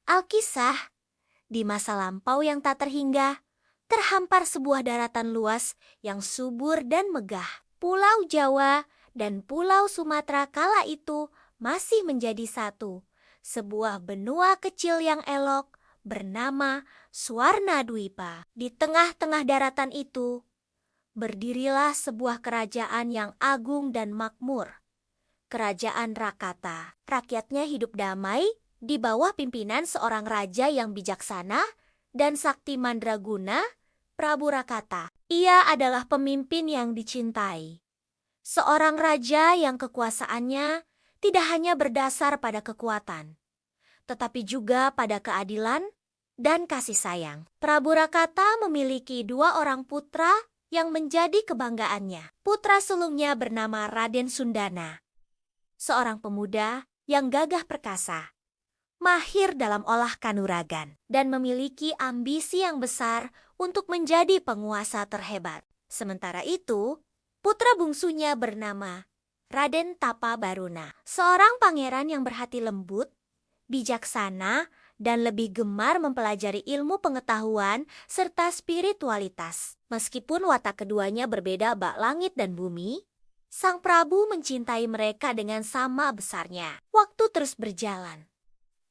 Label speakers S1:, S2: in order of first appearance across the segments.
S1: Alkisah, di masa lampau yang tak terhingga, terhampar sebuah daratan luas yang subur dan megah. Pulau Jawa dan Pulau Sumatera kala itu masih menjadi satu. Sebuah benua kecil yang elok bernama Swarna Dwipa. Di tengah-tengah daratan itu, berdirilah sebuah kerajaan yang agung dan makmur. Kerajaan Rakata. Rakyatnya hidup damai di bawah pimpinan seorang raja yang bijaksana dan sakti mandraguna, Prabu Rakata. Ia adalah pemimpin yang dicintai. Seorang raja yang kekuasaannya tidak hanya berdasar pada kekuatan, tetapi juga pada keadilan dan kasih sayang. Prabu Rakata memiliki 2 orang putra yang menjadi kebanggaannya. Putra sulungnya bernama Raden Sundana, seorang pemuda yang gagah perkasa, mahir dalam olah kanuragan, dan memiliki ambisi yang besar untuk menjadi penguasa terhebat. Sementara itu, putra bungsunya bernama Raden Tapabaruna, seorang pangeran yang berhati lembut, bijaksana, dan lebih gemar mempelajari ilmu pengetahuan serta spiritualitas. Meskipun watak keduanya berbeda bak langit dan bumi, Sang Prabu mencintai mereka dengan sama besarnya. Waktu terus berjalan,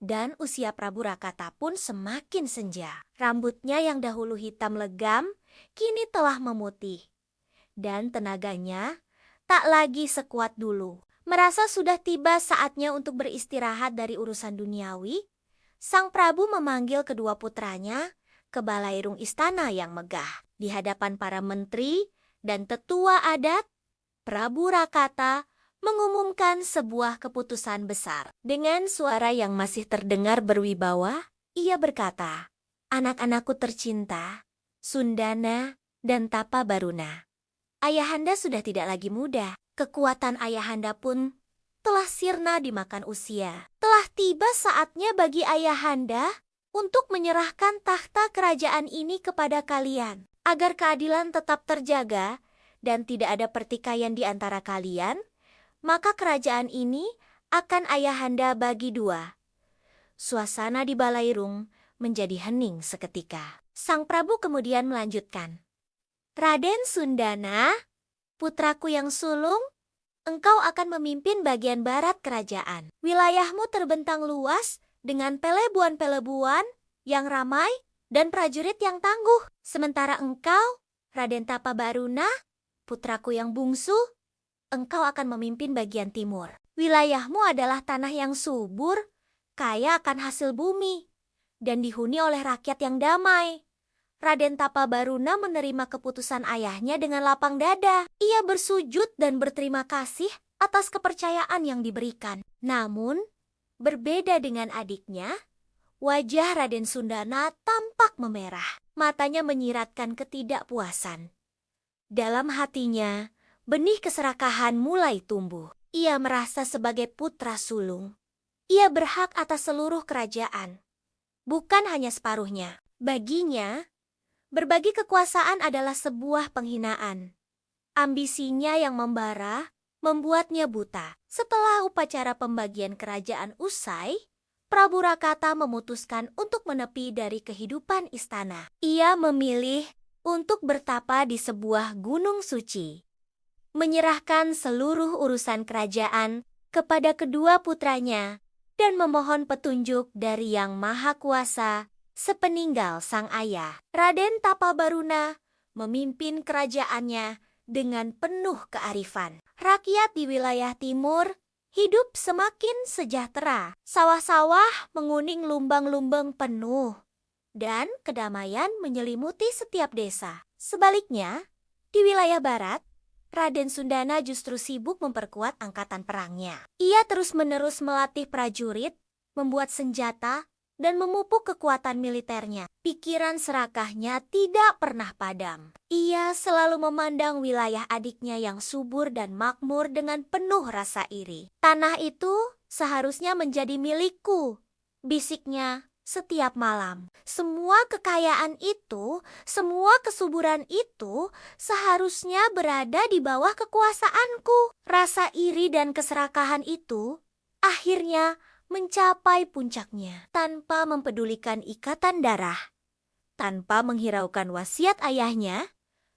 S1: dan usia Prabu Rakata pun semakin senja. Rambutnya yang dahulu hitam legam, kini telah memutih. Dan tenaganya tak lagi sekuat dulu. Merasa sudah tiba saatnya untuk beristirahat dari urusan duniawi, Sang Prabu memanggil kedua putranya ke balairung istana yang megah. Di hadapan para menteri dan tetua adat, Prabu Rakata mengumumkan sebuah keputusan besar. Dengan suara yang masih terdengar berwibawa, ia berkata, "Anak-anakku tercinta, Sundana dan Tapabaruna. Ayahanda sudah tidak lagi muda. Kekuatan ayahanda pun telah sirna dimakan usia. Telah tiba saatnya bagi ayahanda untuk menyerahkan tahta kerajaan ini kepada kalian. Agar keadilan tetap terjaga dan tidak ada pertikaian di antara kalian, maka kerajaan ini akan ayahanda bagi 2. Suasana di balairung menjadi hening seketika. Sang Prabu kemudian melanjutkan, "Raden Sundana, putraku yang sulung, engkau akan memimpin bagian barat kerajaan. Wilayahmu terbentang luas dengan pelebuan-pelebuan yang ramai dan prajurit yang tangguh. Sementara engkau, Raden Tapabaruna, putraku yang bungsu, engkau akan memimpin bagian timur. Wilayahmu adalah tanah yang subur, kaya akan hasil bumi, dan dihuni oleh rakyat yang damai." Raden Tapabaruna menerima keputusan ayahnya dengan lapang dada. Ia bersujud dan berterima kasih atas kepercayaan yang diberikan. Namun, berbeda dengan adiknya, wajah Raden Sundana tampak memerah. Matanya menyiratkan ketidakpuasan. Dalam hatinya, benih keserakahan mulai tumbuh. Ia merasa sebagai putra sulung. Ia berhak atas seluruh kerajaan, bukan hanya separuhnya. Baginya, berbagi kekuasaan adalah sebuah penghinaan. Ambisinya yang membara membuatnya buta. Setelah upacara pembagian kerajaan usai, Prabu Rakata memutuskan untuk menepi dari kehidupan istana. Ia memilih untuk bertapa di sebuah gunung suci, menyerahkan seluruh urusan kerajaan kepada kedua putranya, dan memohon petunjuk dari Yang Maha Kuasa sepeninggal sang ayah. Raden Tapabaruna memimpin kerajaannya dengan penuh kearifan. Rakyat di wilayah timur hidup semakin sejahtera. Sawah-sawah menguning lumbang-lumbang penuh, dan kedamaian menyelimuti setiap desa. Sebaliknya, di wilayah barat, Raden Sundana justru sibuk memperkuat angkatan perangnya. Ia terus-menerus melatih prajurit, membuat senjata, dan memupuk kekuatan militernya. Pikiran serakahnya tidak pernah padam. Ia selalu memandang wilayah adiknya yang subur dan makmur dengan penuh rasa iri. "Tanah itu seharusnya menjadi milikku," bisiknya setiap malam. "Semua kekayaan itu, semua kesuburan itu seharusnya berada di bawah kekuasaanku." Rasa iri dan keserakahan itu akhirnya mencapai puncaknya tanpa mempedulikan ikatan darah. Tanpa menghiraukan wasiat ayahnya,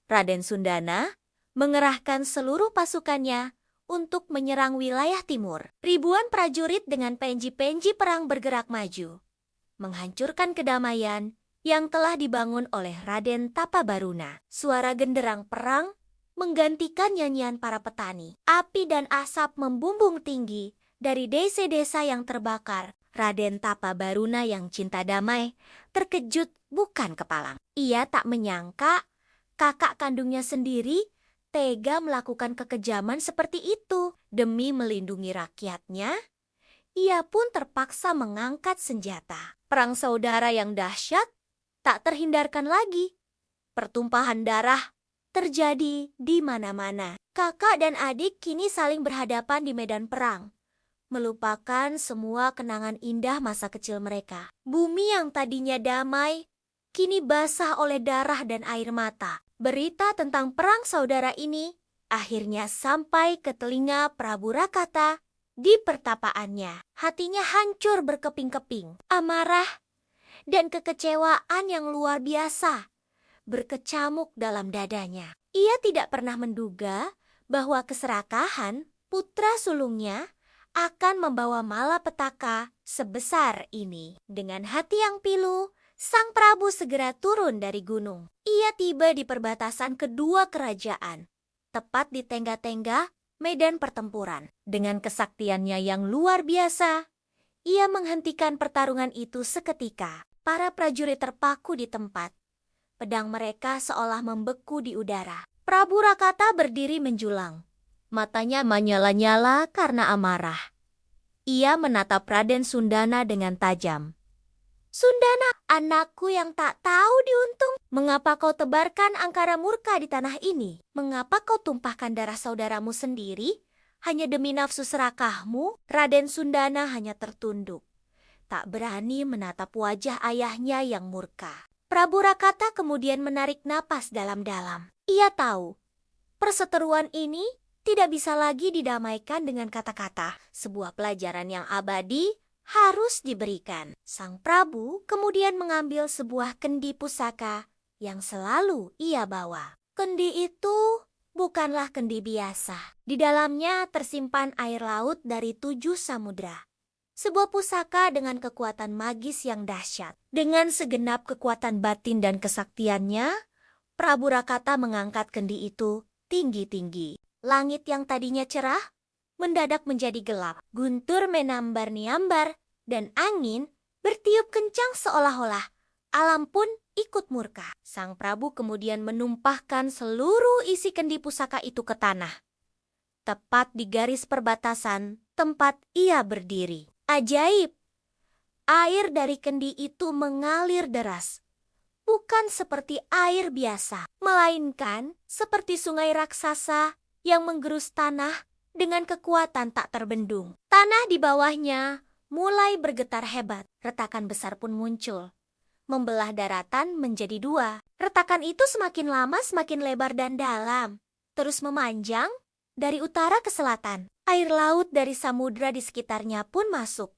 S1: Raden Sundana mengerahkan seluruh pasukannya untuk menyerang wilayah timur. Ribuan prajurit dengan penji-penji perang bergerak maju, menghancurkan kedamaian yang telah dibangun oleh Raden Tapabaruna. Suara genderang perang menggantikan nyanyian para petani. Api dan asap membumbung tinggi dari desa-desa yang terbakar. Raden Tapabaruna yang cinta damai terkejut bukan kepalang. Ia tak menyangka kakak kandungnya sendiri tega melakukan kekejaman seperti itu. Demi melindungi rakyatnya, ia pun terpaksa mengangkat senjata. Perang saudara yang dahsyat tak terhindarkan lagi. Pertumpahan darah terjadi di mana-mana. Kakak dan adik kini saling berhadapan di medan perang, melupakan semua kenangan indah masa kecil mereka. Bumi yang tadinya damai kini basah oleh darah dan air mata. Berita tentang perang saudara ini akhirnya sampai ke telinga Prabu Rakata di pertapaannya. Hatinya hancur berkeping-keping. Amarah dan kekecewaan yang luar biasa berkecamuk dalam dadanya. Ia tidak pernah menduga bahwa keserakahan putra sulungnya akan membawa malapetaka sebesar ini. Dengan hati yang pilu, Sang Prabu segera turun dari gunung. Ia tiba di perbatasan kedua kerajaan, tepat di tengah-tengah medan pertempuran. Dengan kesaktiannya yang luar biasa, ia menghentikan pertarungan itu seketika. Para prajurit terpaku di tempat. Pedang mereka seolah membeku di udara. Prabu Rakata berdiri menjulang. Matanya menyala-nyala karena amarah. Ia menatap Raden Sundana dengan tajam. Sundana, anakku yang tak tahu diuntung. Mengapa kau tebarkan angkara murka di tanah ini? Mengapa kau tumpahkan darah saudaramu sendiri hanya demi nafsu serakahmu? Raden Sundana hanya tertunduk, tak berani menatap wajah ayahnya yang murka. Prabu Rakata kemudian menarik napas dalam-dalam. Ia tahu, perseteruan ini tidak bisa lagi didamaikan dengan kata-kata. Sebuah pelajaran yang abadi harus diberikan. Sang Prabu kemudian mengambil sebuah kendi pusaka yang selalu ia bawa. Kendi itu bukanlah kendi biasa. Di dalamnya tersimpan air laut dari 7 samudra. Sebuah pusaka dengan kekuatan magis yang dahsyat. Dengan segenap kekuatan batin dan kesaktiannya, Prabu Rakata mengangkat kendi itu tinggi-tinggi. Langit yang tadinya cerah mendadak menjadi gelap. Guntur menambar-niambar dan angin bertiup kencang seolah-olah alam pun ikut murka. Sang Prabu kemudian menumpahkan seluruh isi kendi pusaka itu ke tanah, tepat di garis perbatasan tempat ia berdiri. Ajaib! Air dari kendi itu mengalir deras. Bukan seperti air biasa, melainkan seperti sungai raksasa yang menggerus tanah dengan kekuatan tak terbendung. Tanah di bawahnya mulai bergetar hebat. Retakan besar pun muncul, membelah daratan menjadi 2. Retakan itu semakin lama semakin lebar dan dalam, terus memanjang dari utara ke selatan. Air laut dari samudra di sekitarnya pun masuk,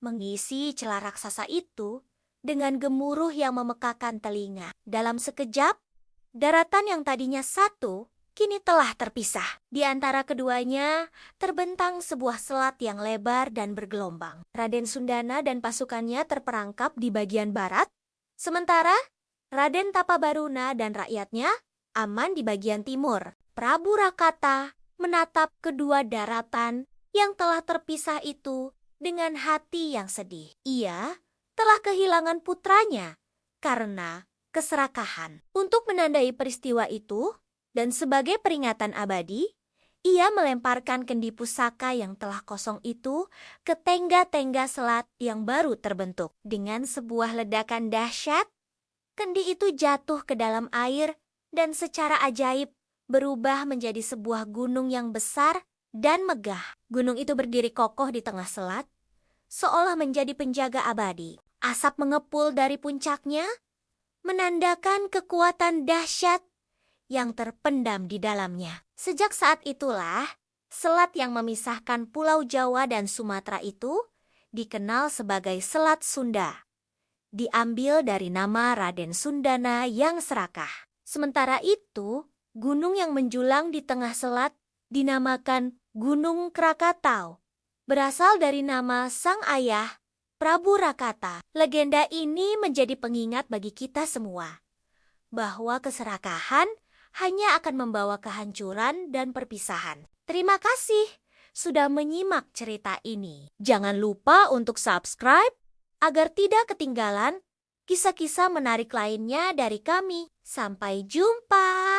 S1: mengisi celah raksasa itu dengan gemuruh yang memekakan telinga. Dalam sekejap, daratan yang tadinya satu kini telah terpisah. Di antara keduanya terbentang sebuah selat yang lebar dan bergelombang. Raden Sundana dan pasukannya terperangkap di bagian barat, sementara Raden Tapabaruna dan rakyatnya aman di bagian timur. Prabu Rakata menatap kedua daratan yang telah terpisah itu dengan hati yang sedih. Ia telah kehilangan putranya karena keserakahan. Untuk menandai peristiwa itu, dan sebagai peringatan abadi, ia melemparkan kendi pusaka yang telah kosong itu ke tengga-tengga selat yang baru terbentuk. Dengan sebuah ledakan dahsyat, kendi itu jatuh ke dalam air dan secara ajaib berubah menjadi sebuah gunung yang besar dan megah. Gunung itu berdiri kokoh di tengah selat, seolah menjadi penjaga abadi. Asap mengepul dari puncaknya, menandakan kekuatan dahsyat yang terpendam di dalamnya. Sejak saat itulah, selat yang memisahkan Pulau Jawa dan Sumatera itu dikenal sebagai Selat Sunda. Diambil dari nama Raden Sundana yang serakah. Sementara itu, gunung yang menjulang di tengah selat dinamakan Gunung Krakatau, berasal dari nama sang ayah, Prabu Rakata. Legenda ini menjadi pengingat bagi kita semua, bahwa keserakahan hanya akan membawa kehancuran dan perpisahan. Terima kasih sudah menyimak cerita ini. Jangan lupa untuk subscribe agar tidak ketinggalan kisah-kisah menarik lainnya dari kami. Sampai jumpa!